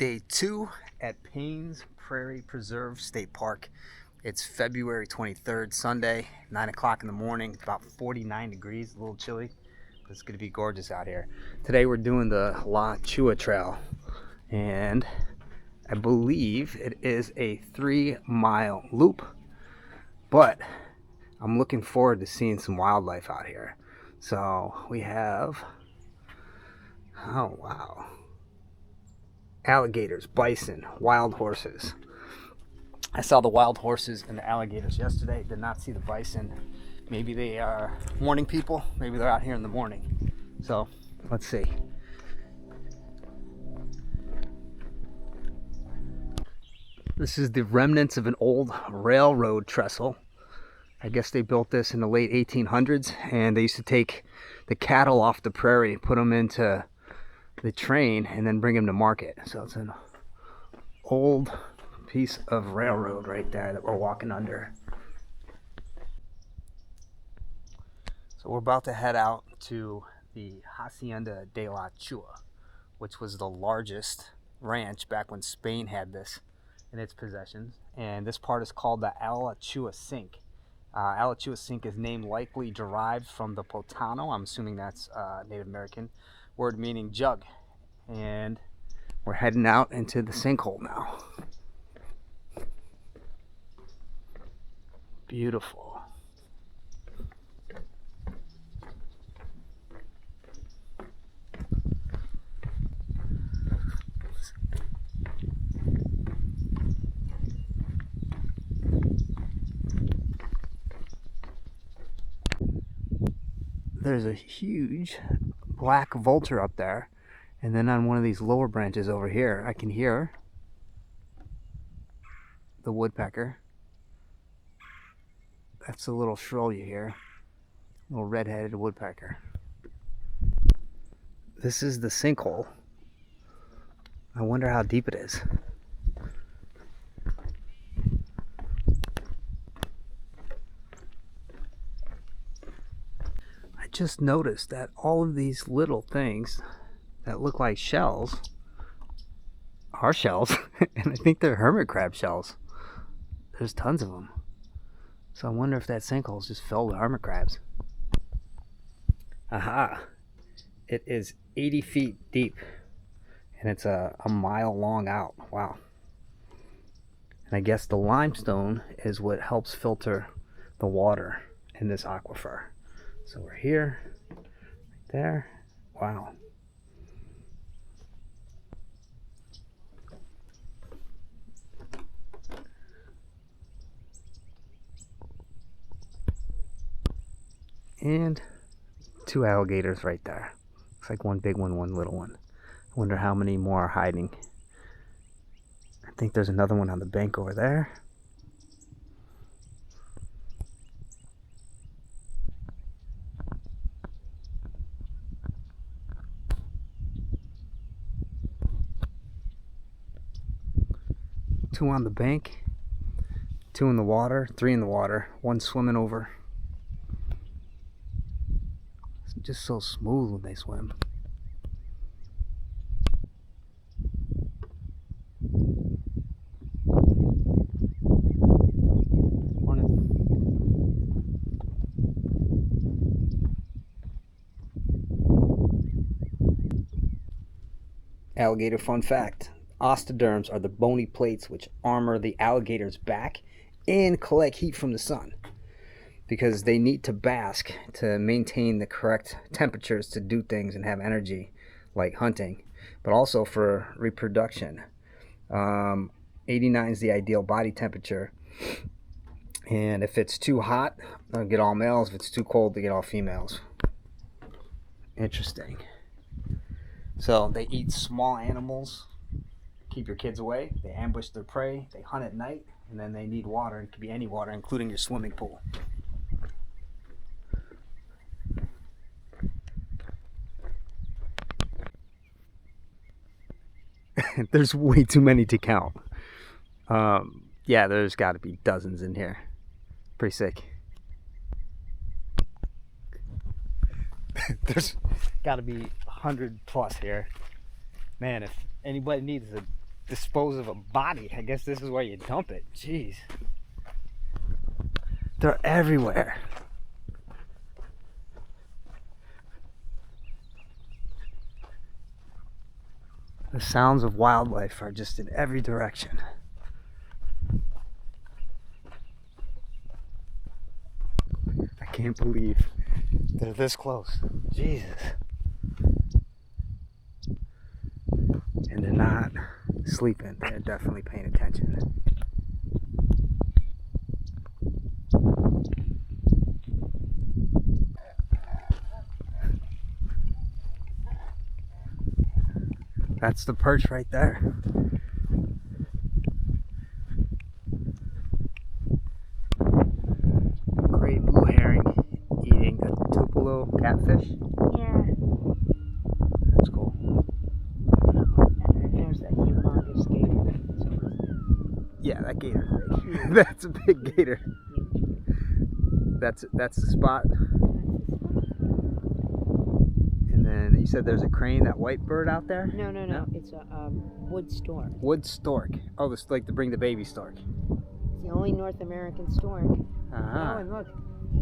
Day 2 at Paynes Prairie Preserve State Park. It's February 23rd, Sunday, 9 o'clock in the morning, about 49 degrees, a little chilly, but it's going to be gorgeous out here. Today we're doing the La Chua Trail, and I believe it is a 3-mile loop, but I'm looking forward to seeing some wildlife out here. So we have, oh wow, alligators, bison, wild horses. I saw the wild horses and the alligators yesterday. Did not see the bison. Maybe they are morning people. Maybe they're out here in the morning. So let's see. This is the remnants of an old railroad trestle. I guess they built this in the late 1800s, and they used to take the cattle off the prairie, put them into the train, and then bring them to market. So it's an old piece of railroad right there that we're walking under. So we're about to head out to the Hacienda de la Chua, which was the largest ranch back when Spain had this in its possessions. And this part is called the Alachua Sink. Alachua Sink is named likely derived from the Potano, I'm assuming that's Native American word meaning jug. And we're heading out into the sinkhole now. Beautiful. There's a huge black vulture up there, and then on one of these lower branches over here I can hear the woodpecker. That's a little shrill you hear, little red-headed woodpecker. This is the sinkhole. I wonder how deep it is. I just noticed that all of these little things that look like shells are shells, and I think they're hermit crab shells. There's tons of them. So I wonder if that sinkhole is just filled with hermit crabs. Aha! It is 80 feet deep, and it's a mile long out. Wow. And I guess the limestone is what helps filter the water in this aquifer. So we're here, right there. Wow. And 2 alligators right there. Looks like one big one, one little one. I wonder how many more are hiding. I think there's another one on the bank over there. Two on the bank, 2 in the water, 3 in the water, 1 swimming over. Just so smooth when they swim. Morning. Alligator fun fact. Osteoderms are the bony plates which armor the alligator's back and collect heat from the sun, because they need to bask to maintain the correct temperatures to do things and have energy, like hunting, but also for reproduction. 89 is the ideal body temperature, and if it's too hot, they'll get all males. If it's too cold, they get all females. Interesting. So they eat small animals, keep your kids away, they ambush their prey, they hunt at night, and then they need water. It could be any water, including your swimming pool. There's way too many to count. Yeah, there's got to be dozens in here. Pretty sick. There's got to be 100 plus here. Man, if anybody needs a dispose of a body. I guess this is where you dump it. Jeez. They're everywhere. The sounds of wildlife are just in every direction. I can't believe they're this close. Jesus. And they're not sleeping. They're definitely paying attention. That's the perch right there. Great blue herring eating a Tupelo catfish. Yeah. That's cool. And there's that humongous gator. Yeah, that gator's big. That's a big gator. That's the spot. And then you said there's a crane, that white bird out there? No. It's a wood stork. Wood stork. Oh, this like to bring the baby stork. It's the only North American stork. Uh-huh. Oh, and look,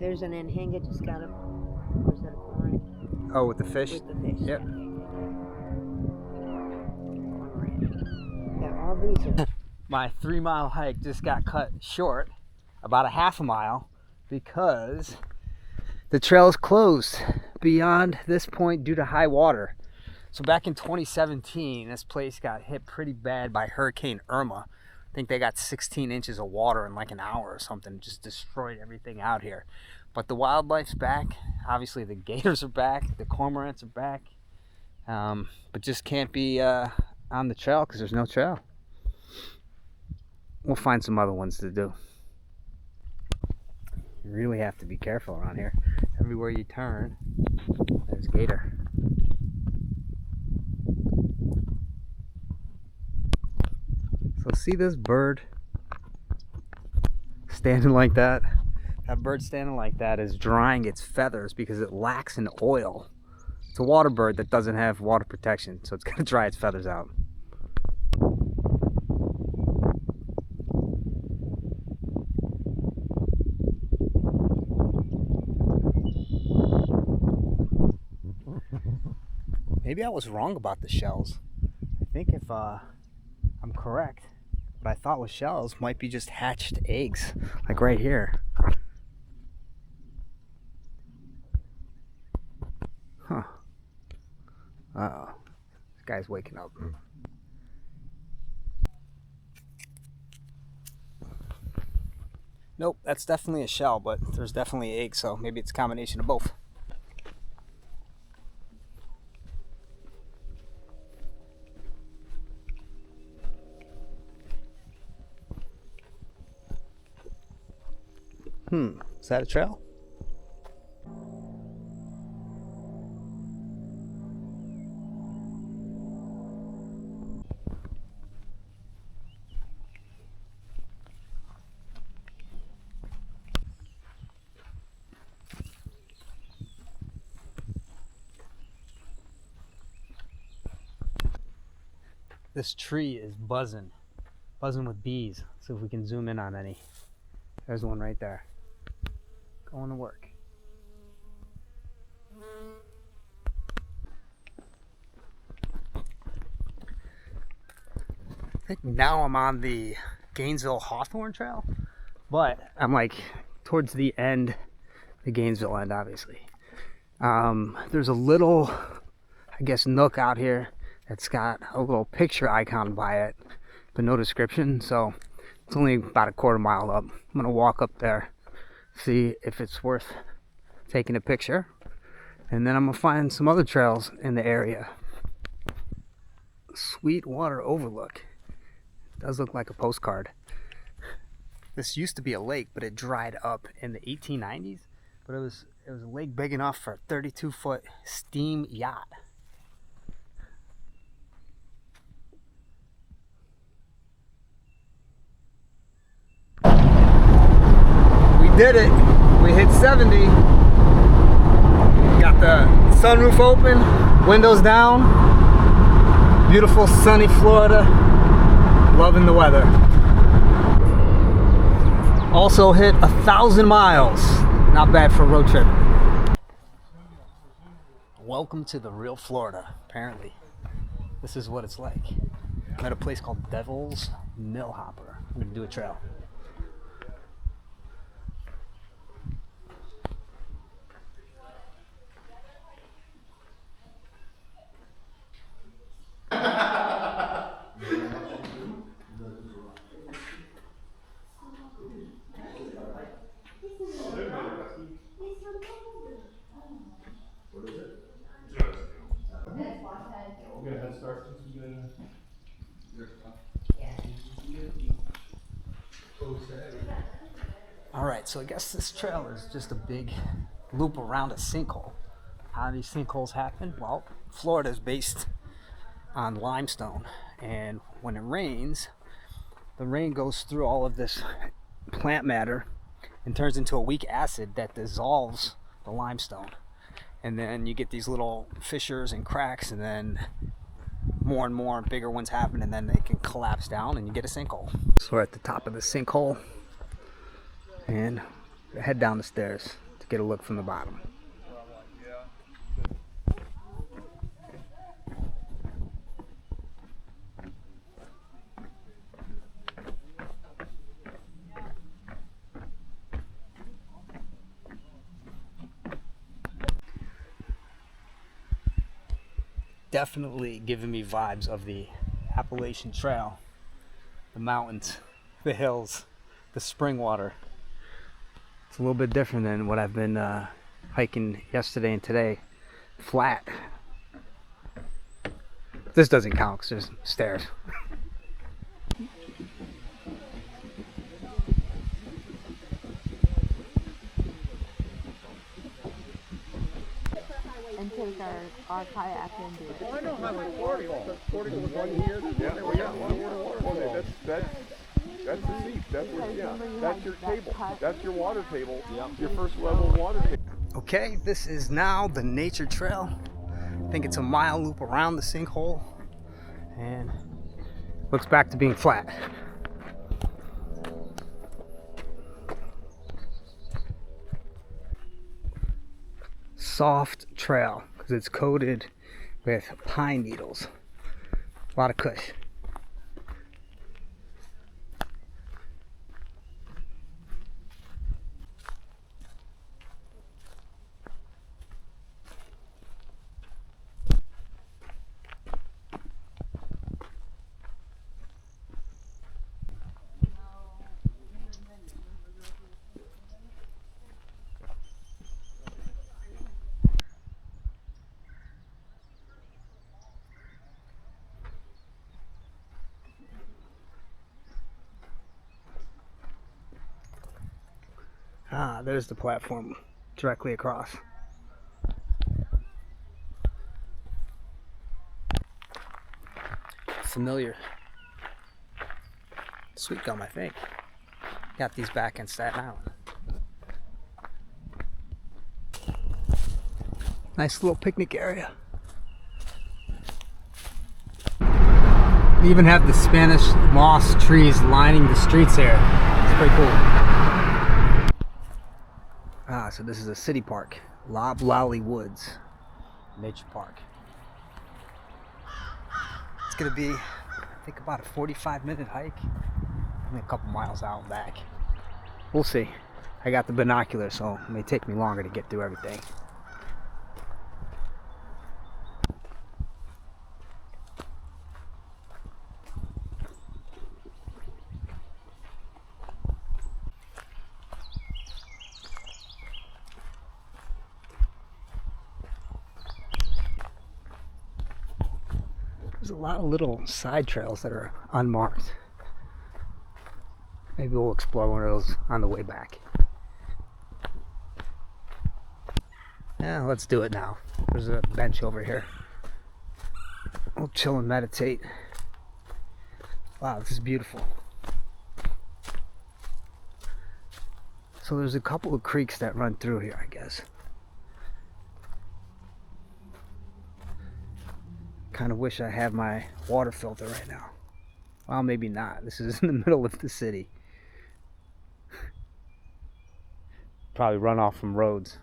there's an anhinga just got him. Where's that corn? Oh, with the fish? With the fish. Yep. Yeah, all these are. My 3-mile hike just got cut short, about a half a mile, because the trail is closed beyond this point due to high water. So back in 2017, this place got hit pretty bad by Hurricane Irma. I think they got 16 inches of water in like an hour or something, just destroyed everything out here. But the wildlife's back. Obviously the gators are back, the cormorants are back, but just can't be on the trail because there's no trail. We'll find some other ones to do. You really have to be careful around here. Everywhere you turn, there's gator. So see this bird standing like that? That bird standing like that is drying its feathers because it lacks in oil. It's a water bird that doesn't have water protection, so it's going to dry its feathers out. Maybe I was wrong about the shells. I think if I'm correct, what I thought was shells might be just hatched eggs, like right here. Huh. Uh-oh. This guy's waking up. Nope, that's definitely a shell, but there's definitely eggs, so maybe it's a combination of both. Is that a trail? This tree is buzzing with bees. See if we can zoom in on any. There's one right there. Going to work. I think now I'm on the Gainesville-Hawthorne Trail, but I'm like towards the end, the Gainesville end, obviously. There's a little, I guess, nook out here that's got a little picture icon by it, but no description, so it's only about a quarter mile up. I'm gonna walk up there, see if it's worth taking a picture, and then I'm gonna find some other trails in the area. Sweetwater Overlook. Does look like a postcard. This used to be a lake, but it dried up in the 1890s, but it was a lake big enough for a 32-foot steam yacht. We did it. We hit 70. Got the sunroof open, windows down. Beautiful sunny Florida. Loving the weather. Also hit 1,000 miles. Not bad for a road trip. Welcome to the real Florida, apparently. This is what it's like. I'm at a place called Devil's Millhopper. I'm gonna do a trail. Alright, so I guess this trail is just a big loop around a sinkhole. How do these sinkholes happen? Well, Florida is based on limestone, and when it rains, the rain goes through all of this plant matter and turns into a weak acid that dissolves the limestone. And then you get these little fissures and cracks, and then more and more bigger ones happen, and then they can collapse down and you get a sinkhole. So we're at the top of the sinkhole and head down the stairs to get a look from the bottom. Definitely giving me vibes of the Appalachian Trail. The mountains, the hills, the spring water. It's a little bit different than what I've been hiking yesterday and today. Flat. This doesn't count because there's stairs. And take our kayak and do it. Well, I know Highway 40. Well, 40 was one here. Yeah, there we go. That's the seat. That's what, yeah. That's your table. That's your water table. Yeah. Your first level water table. Okay, this is now the nature trail. I think it's a mile loop around the sinkhole and looks back to being flat. Soft trail because it's coated with pine needles. A lot of kush. Ah, there's the platform directly across. Familiar. Sweet gum, I think. Got these back in Staten Island. Nice little picnic area. They even have the Spanish moss trees lining the streets here. It's pretty cool. Ah, so this is a city park, Loblolly Woods Nature Park. It's gonna be, I think, about a 45-minute hike, only a couple miles out and back. We'll see. I got the binoculars, so it may take me longer to get through everything. There's a lot of little side trails that are unmarked. Maybe we'll explore one of those on the way back. Yeah, let's do it now. There's a bench over here. We'll chill and meditate. Wow, this is beautiful. So there's a couple of creeks that run through here, I guess. Kind of wish I had my water filter right now. Well, maybe not. This is in the middle of the city. Probably run off from roads.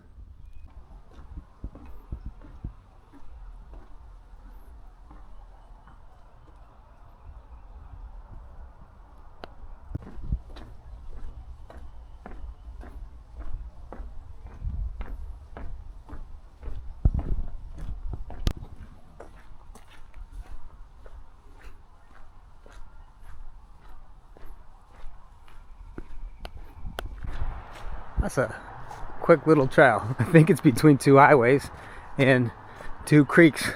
That's a quick little trail. I think it's between two highways and two creeks.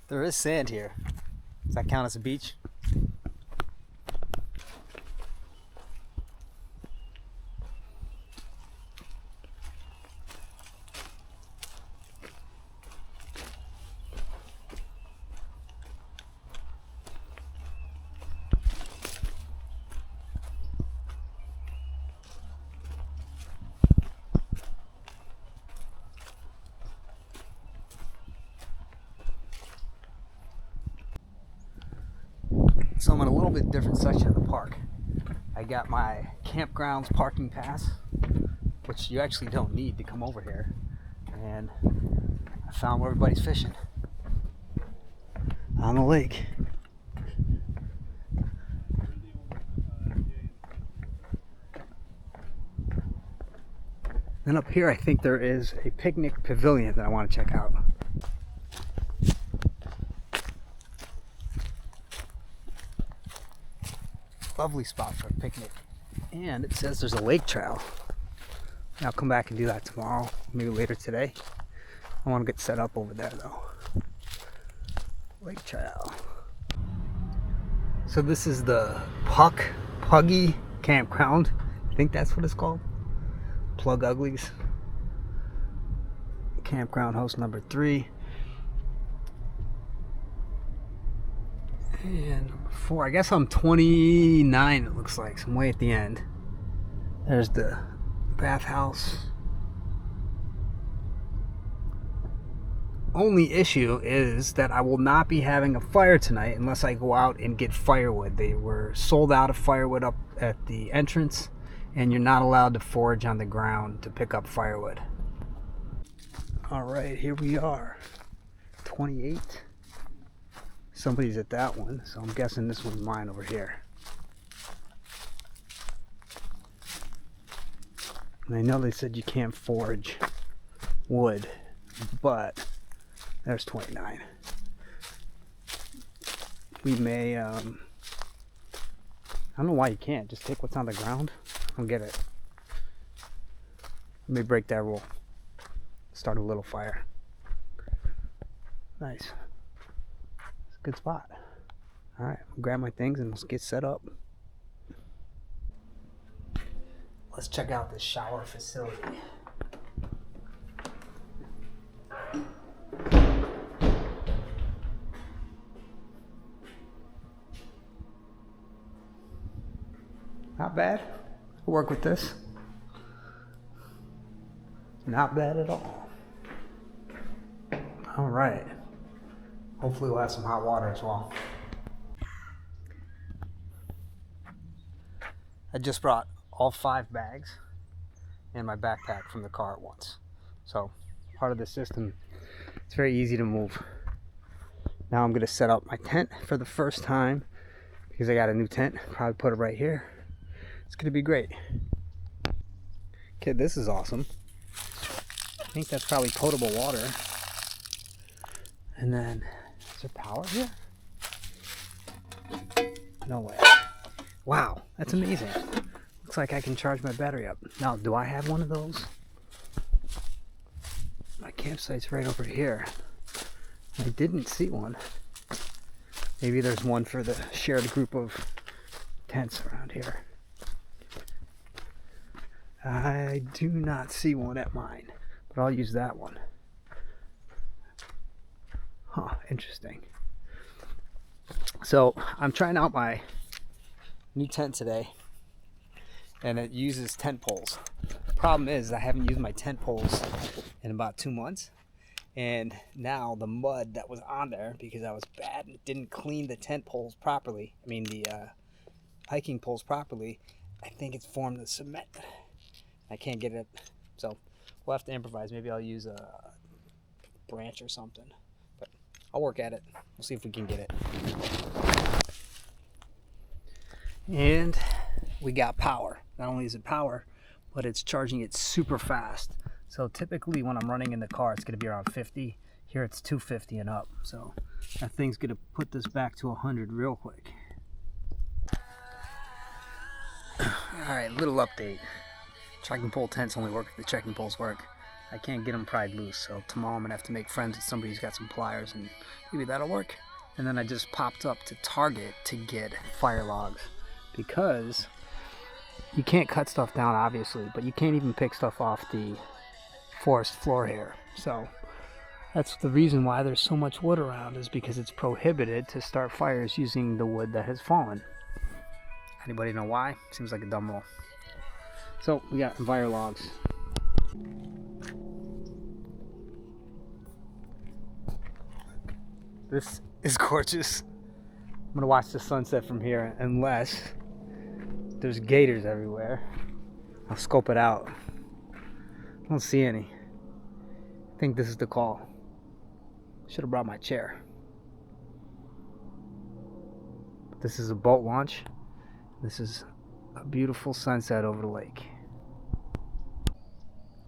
There is sand here. Does that count as a beach? So I'm in a little bit different section of the park. I got my campgrounds parking pass, which you actually don't need to come over here. And I found where everybody's fishing. On the lake. Then up here I think there is a picnic pavilion that I want to check out. Lovely spot for a picnic. And it says there's a lake trail. I'll come back and do that tomorrow, maybe later today. I want to get set up over there though. Lake trail. So this is the Puggy Campground. I think that's what it's called. Plug Uglies. Campground host number 3. And number 4, I guess I'm 29 it looks like, so I'm way at the end. There's the bathhouse. Only issue is that I will not be having a fire tonight unless I go out and get firewood. They were sold out of firewood up at the entrance, and you're not allowed to forage on the ground to pick up firewood. Alright, here we are. 28. Somebody's at that one, so I'm guessing this one's mine over here. And I know they said you can't forage wood, but there's 29. We may, I don't know why you can't. Just take what's on the ground. I don't get it. Let me break that rule. Start a little fire. Nice. It's a good spot. Alright, I'll grab my things and let's get set up. Let's check out this shower facility. Not bad. I'll work with this. Not bad at all. Alright. Hopefully we'll have some hot water as well. I just brought all 5 bags and my backpack from the car at once. So part of the system, it's very easy to move. Now I'm going to set up my tent for the first time because I got a new tent. Probably put it right here. It's going to be great. Okay, this is awesome. I think that's probably potable water. And then, is there power here? No way. Wow, that's amazing. Looks like I can charge my battery up. Now, do I have one of those? My campsite's right over here. I didn't see one. Maybe there's one for the shared group of tents around here. I do not see one at mine, but I'll use that one. Huh, interesting. So I'm trying out my new tent today, and it uses tent poles. Problem is, I haven't used my tent poles in about 2 months, and now the mud that was on there, because I was bad and didn't clean the tent poles properly, I mean the hiking poles properly, I think it's formed the cement. I can't get it, so we'll have to improvise. Maybe I'll use a branch or something, but I'll work at it. We'll see if we can get it. And we got power. Not only is it power, but it's charging it super fast. So typically when I'm running in the car, it's going to be around 50. Here it's 250 and up. So that thing's going to put this back to 100 real quick. All right, little update. Trekking pole tents only work if the trekking poles work. I can't get them pried loose, so tomorrow I'm gonna have to make friends with somebody who's got some pliers, and maybe that'll work. And then I just popped up to Target to get fire logs, because you can't cut stuff down, obviously, but you can't even pick stuff off the forest floor here. So that's the reason why there's so much wood around, is because it's prohibited to start fires using the wood that has fallen. Anybody know why? Seems like a dumb rule. So we got fire logs. This is gorgeous. I'm gonna watch the sunset from here, unless there's gators everywhere. I'll scope it out. I don't see any. I think this is the call. Should have brought my chair. This is a boat launch. This is a beautiful sunset over the lake.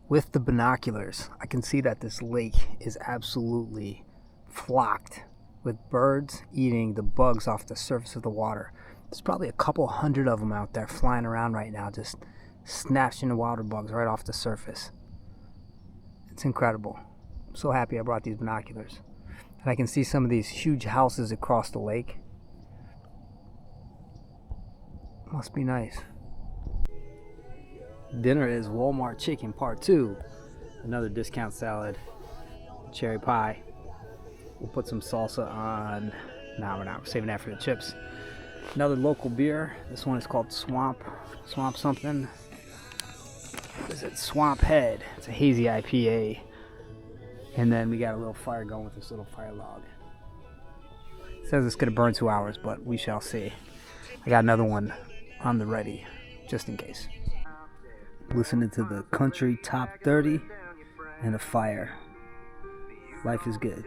With the binoculars, I can see that this lake is absolutely flocked with birds eating the bugs off the surface of the water. There's probably a couple hundred of them out there flying around right now, just snatching the water bugs right off the surface. It's incredible. I'm so happy I brought these binoculars. And I can see some of these huge houses across the lake. Must be nice. Dinner is Walmart chicken part 2. Another discount salad, cherry pie. We'll put some salsa on. Nah, we're not. We're saving that for the chips. Another local beer. This one is called Swamp something. What is it? Swamp Head. It's a hazy IPA. And then we got a little fire going with this little fire log. It says it's going to burn 2 hours, but we shall see. I got another one on the ready, just in case. Listening to the country top 30 and a fire. Life is good.